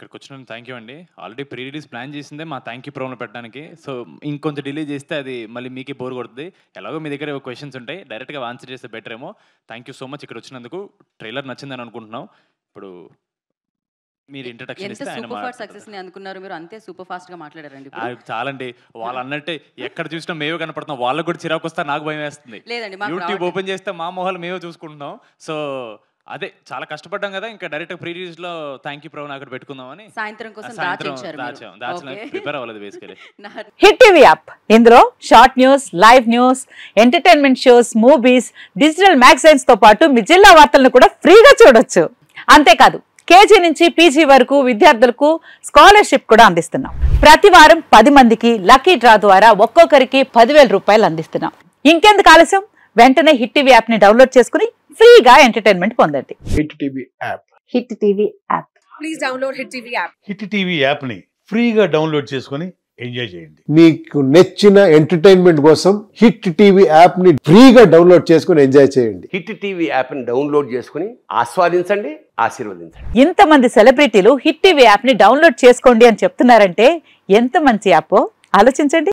ఇక్కడికొచ్చినందుకు thank you అండి. Already pre release plan చేసిందే మా థ్యాంక్ యూ ప్రోమోలో పెట్టడానికి. సో, ఇంకొంచెం డిలే చేస్తే అది మళ్ళీ మీకే బోర్ కొడుతది. ఎలాగో మీ దగ్గర క్వెషన్స్ ఉంటాయి. డైరెక్ట్‌గా ఆన్సర్ చేస్తే బెటర్ ఏమో. థ్యాంక్ యూ సో మచ్ ఇక్కడొచ్చినందుకు. ట్రైలర్ నచ్చిందని అనుకుంటున్నాం. ఇప్పుడు మీరు ఇంట్రడక్షన్ ఎంత ఇస్తే ఆయన సూపర్ ఫాస్ట్ సక్సెస్ ని అనుకున్నారు మీరు, అంతే సూపర్ ఫాస్ట్ గా మాట్లాడారండి చాలండి. వాళ్ళు అన్నట్టే ఎక్కడ చూసినా మేమే కనపడుతున్నాం. వాళ్ళకి కూడా చిరాకు వస్తే నాకు భయం వేస్తుంది. లేదండి, యూట్యూబ్ ఓపెన్ చేస్తే మా మొహాలు మేమే చూసుకుంటున్నాం. సో అదే చాలా కష్టపడ్డాం కదా, ఇంకా డైరెక్ట్ ప్రీ రిలీజ్ లో థ్యాంక్ యూ ప్రవీణ్ అక్కడ పెట్టుకుందామని సాయంత్రం కోసం ప్రిపేర్ అవ్వలేదు బేసికలీ. హిట్ టీవీ యాప్, ఇందులో short news, live news, entertainment shows, movies, digital magazines తో పాటు మీ జిల్లా వార్తలను కూడా ఫ్రీగా చూడొచ్చు. అంతేకాదు కేజీ నుంచి పీజీ వరకు విద్యార్థులకు స్కాలర్షిప్ కూడా అందిస్తున్నాం. ప్రతి వారం 10 మందికి లక్కీ డ్రా ద్వారా ఒక్కొక్కరికి 10,000 రూపాయలు అందిస్తున్నాం. ఇంకెందుకు ఆలస్యం, వెంటనే హిట్ టీవీ యాప్ ని డౌన్లోడ్ చేసుకుని ఫ్రీగా ఎంటర్టైన్మెంట్ పొందండి. Hit TV app. Hit TV app. Please download hit TV app. Hit TV app ని ఫ్రీగా డౌన్లోడ్ చేసుకొని ఎంజాయ్ చేయండి. మీకు నచ్చిన ఎంటర్టైన్మెంట్ కోసం హిట్ టీవీ యాప్ ని ఫ్రీగా డౌన్లోడ్ చేసుకొని ఎంజాయ్ చేయండి. హిట్ టీవీ యాప్ ని డౌన్లోడ్ చేసుకుని ఆస్వాదించండి, ఆశీర్వదించండి. ఇంతమంది సెలబ్రిటీలు హిట్ టీవీ యాప్ ని డౌన్లోడ్ చేసుకోండి అని చెప్తున్నారంటే ఎంత మంచి యాప్ ఆలోచించండి.